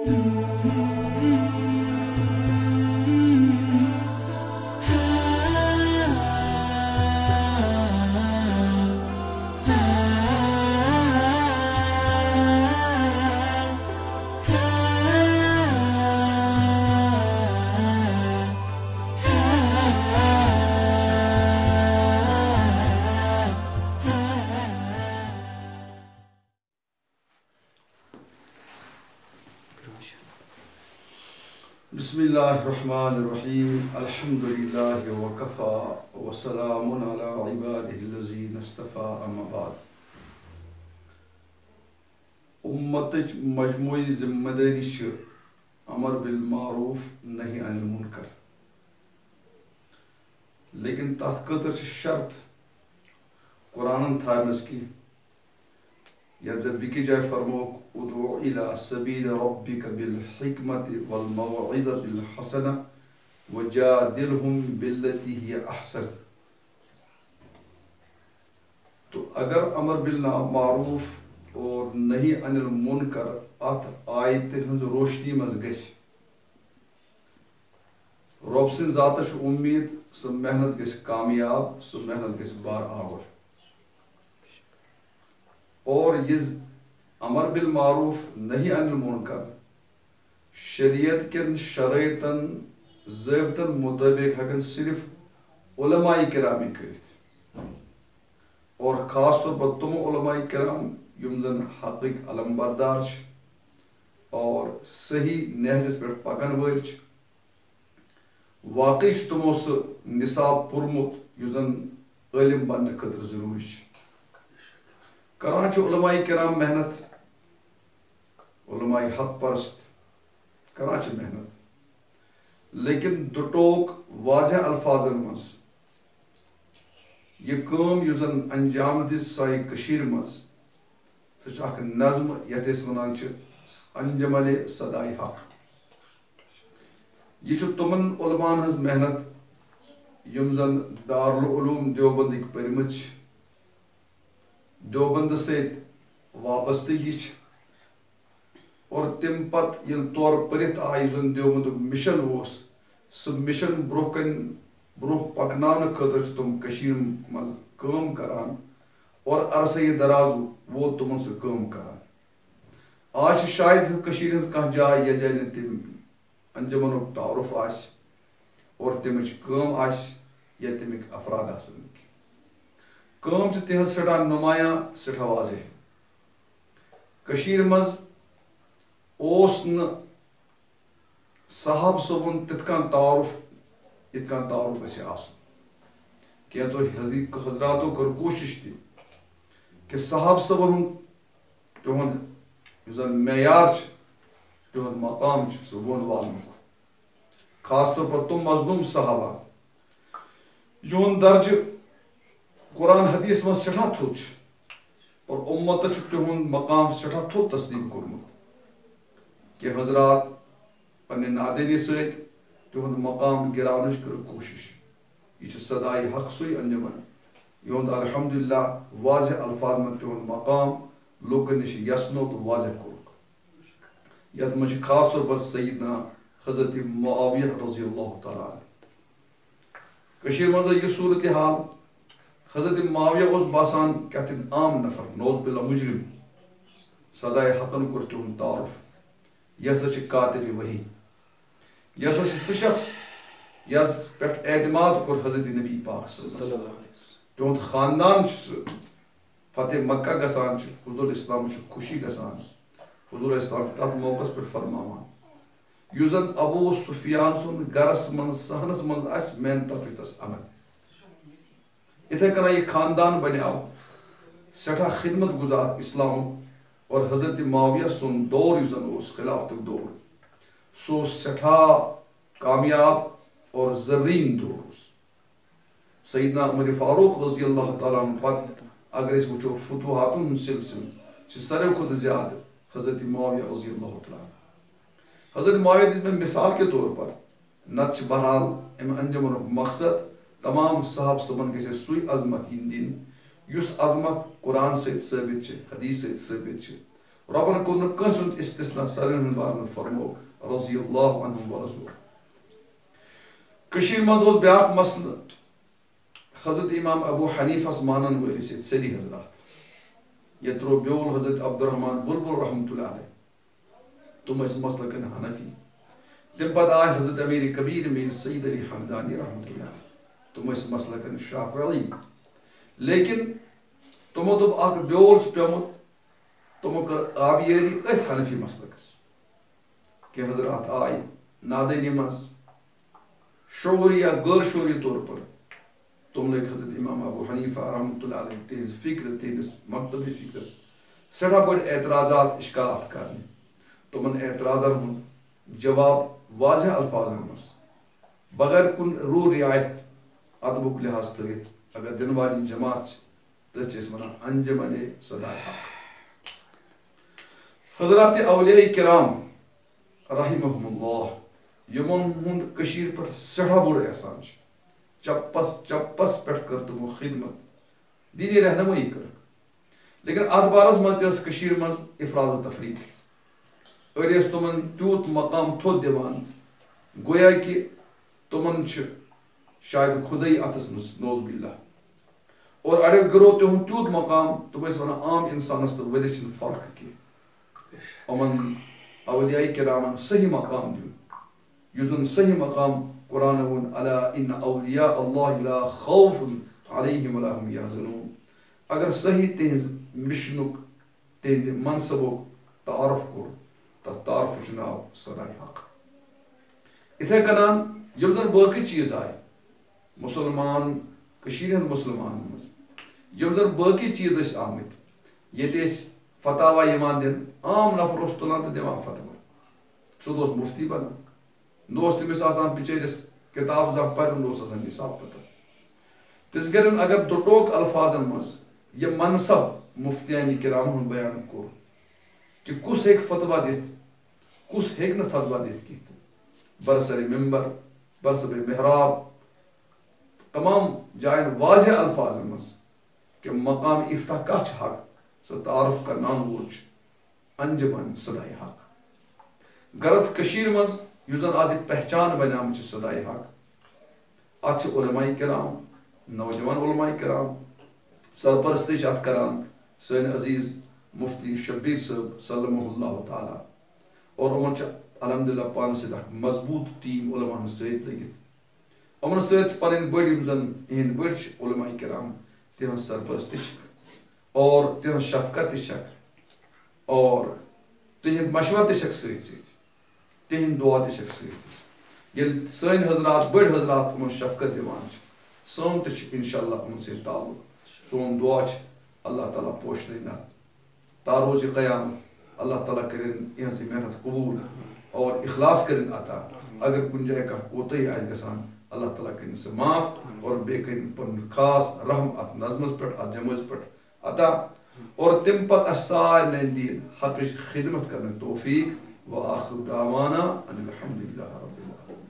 بسم اللہ الرحمن الرحیم الحمدللہ وکفا وسلام علی عبادہ الذین اصطفیٰ اما بعد. امتچ مجموعی ذمہ داری چھ امر بالمعروف نہی عن المنکر، لیکن تتھ خاطر چھ شرط قرآن تھامس کی یتھ بیٚکہِ جایہِ فرموک ادعو الی سبیل ربک بالحکمت والموعظۃ الحسنہ وجادلہم باللتی ہی احسن. تو اگر امر بالمعروف اور نہی عن المنکر ات آیتہِ ہنٛز روشنی منٛز گژھِ، رب سٕنٛدِ ذاتس چھُ اُمید سۄ محنت گژھِ کامیاب، سۄ محنت گژھِ بارآور. اور یہ امر بالمعروف نہی عن المنکر شریعت کن شرائطن ضابطن مطابق ہیکن صرف علماء کرام کرت، اور خاص طور پر تم علماء کرام یم زن حقک علم بردار اور صحیح نہجس پہ پکن ول واقعی تمو سہ نصاب پورمت یس زن عالم بننے خاطر ضروری. کران علماء کرام محنت، علماء حق پرست کران محنت، لیکن دٹوک واضح الفاظن مز یہ کام یس زن انجام دس سائے کشیر مز سہ اخ نظم یتھ اس ونان انجمن صدائے حق. یہ تمن علماء ہز محنت یم زن دارالعلوم دیوبندک پرمت دیوبند ست وابستگی اور تم پت یل طور پرت آئی زن دیوبند مشن سہ مشن برو کن برو پکنان خاطر تم کشیر مز کام کران اور عرصہ دراز وہ تمن سہ کام کران. آج شاید کشیر ہز کھانا جائے یہ جائے تم انجمن تعارف آس اور تمچ کام آس یا تمک افراد آسن کام تہذ سٹھا نمایاں سٹھا واضح. کشیر مز اوس نہ صاحب صبن تتھ کن تعارف ات کن تعارف گژھِ آسن. کینٛژو حضراتو کٔر کوٗشش تہِ کہ صاحب صبن تہنٛد یُس زن معیار تہنٛد مقام سُہ بۄن والنُک، خاص طور پر تم مظلوم صحابہ یہُنٛد درجہ قرآن حدیث من سٹھا تھوٚد اور امت تہند مقام سٹھا تھوٚد تسلیم کورمت کہ حضرات پنہ نادانی ست تہند مقام گراونچ کر کوشش. یہ صدائے حق سوئی انجمن یہند الحمدللہ واضح الفاظ من تہند مقام لوکن نش یسنو تو واضح کورک. یتھ من خاص طور پر سیدنا حضرت معاویہ رضی اللہ تعالی عنہ. کشیر مز یہ صورتحال حضرت معاویہ اس باسان کہتے ہیں عام نفر نوز باللہ مجرم صدائے حقن کور تہند تعارف. یہ ہسا کاتب وحی، یہ ہسا سہ شخص یس پہ اعتماد کور حضرت نبی پاک صلی اللہ علیہ وسلم. تہند خاندان فتح مکہ گسان حضور اسلام خوشی گسان. حضور اسلام تر موقع پہ فرماوان یس زن ابو سفیان سن گرس من صحنس من آس مین تفریح تس عمل. اتھے کنا یہ خاندان بنیاو سٹھا خدمت گزار اسلام اور حضرت معاویہ سن دور یس زن اس خلافتک دور سو سٹھا کامیاب اور زرین دور. سیدنا عمر فاروق رضی اللہ تعالیٰ عنہ پت اگر اس وچو فتوحاتن سلسل ساروی کھت زیادہ حضرت معاویہ رضی اللہ تعالیٰ عنہ. حضرت معاویہ دیت میں مثال کے طور پر نت بہرحال ام انجمن مقصد تمام صاحب صبن گژھِ سُے عظمت یِن دِنہٕ یُس عظمت قرآن سۭتۍ ثٲبت چھِ، حدیث سۭتۍ ثٲبت چھِ ربن کور کنسن استثناء سارن بارن فرمو رضی اللہ عنہم ورضوا. کشیر مند اوس بیاکھ مسئلہ حضرت امام ابو حنیفہ مانن ولس سری حضرات یہ ترو بیول حضرت عبد الرحمن بلبل رحمۃ اللہ علیہ تم اس مسلکن حنفی. تم پتہ آئے حضرت امیر کبیر میر سید علی حمدانی رحمۃ اللہ علیہ تم اس مسلکن شافعی. لیکن تمو دوپ اخ بیول پیومت تمو کر آبیاری ات حنفی مسلکس کہ حضرات آئے نادینی مز شعوری یا غیر شعوری طور پر تم لکھ حضرت امام ابو حنیفہ رحمۃ اللہ علیہ تہذ فکر تہذ مکتبی فکر سٹھا بڑ اعتراضات اشکالات کرنے. تمن اعتراضن ہند جواب واضح الفاظن مز بغیر کن رو رعایت ادبک لحاظ تھوت اگر دن والی جماعت تس ونان انجمن صدائے حق. حضرات اولیاء کرام رحمہم اللہ یمن ہند کشیر پر سٹھا بوڑ احسان چپس پہ کر تمو خدمت دینی رہنمائی کر. لیکن ات بارس مز کشیر مز افراد و تفریق اڑ تمن تیوت مقام تھوت دیوان گویا کہ تمن شاید خدائی اتس مز نوز باللہ اور اڑ گرو تہند تیوت مقام تم ونان عام انسانس تو ورس فرق کی امن اولیاء کرامن صحیح مقام دیو یس زن صحیح مقام قرآن ون الا ان اولیاء اللہ لا خوف علیہم ولا هم یحزنون. اگر صحیح تہذ مشنک تہند منصبک تعارف کور تر تعارف ناو صدائے حق. اتھے کنان یم زن باقی چیز آئے مسلمان کشیر ہند مسلمان مز یم زن باقی چیز اس آمت یہ فتاوا یوان دن عام نفر اس تلان تو دیوان فتوا سو مفتی بنان نوس تمس آسان بچیرس کتاب زن پرن نوس آسان نصاب پتہ. تس گرن اگر دٹوک الفاظن مز یہ منصب مفتیان کرام ہن بیان کور کہ کس ہیک فتوا دت کس ہیک نہ فتوا دت کی برسر ممبر برسر محراب تمام جائن واضح الفاظن مز کہ مقام افتح کچھ حق سو تعارف کرنان ووچ انجمن صدائے حق. غرض کشیر مز یس زن آج پہچان بنیام صدائے حق ات علماء کرام نوجوان علماء کرام سرپرستی ات کران سن عزیز مفتی شبیر صاحب سلمہ اللہ تعالی اور ان الحمدللہ پانس سک مضبوط ٹیم علماء ست لگت ان ست پن بڑ زن اہند بڑ علماء کرام تہذ سرپرستی اور تہذ شفقت اور تہند مشورہ ست تہند دعا ست یل سن حضرات بڑ حضرات ان شفقت دیوان سون تو انشاء اللہ ان سے تعلق. سون دعا اللہ تعالیٰ پوشن نت تاروز قیامت اللہ تعالیٰ کرن یہاں محنت قبول اور اخلاص کرن عطا. اگر کن جائے کا کوتاہی آس گژھان اللہ تعالیٰ کرن سے معاف اور بے کرن پن خاص رحم ات نظمس پہ ات جمعس پہ عطا اور تم پتہ سارے دین حقچ خدمت کرنے توفیق. وآخر دعوانا ان الحمد للہ رب العالمین.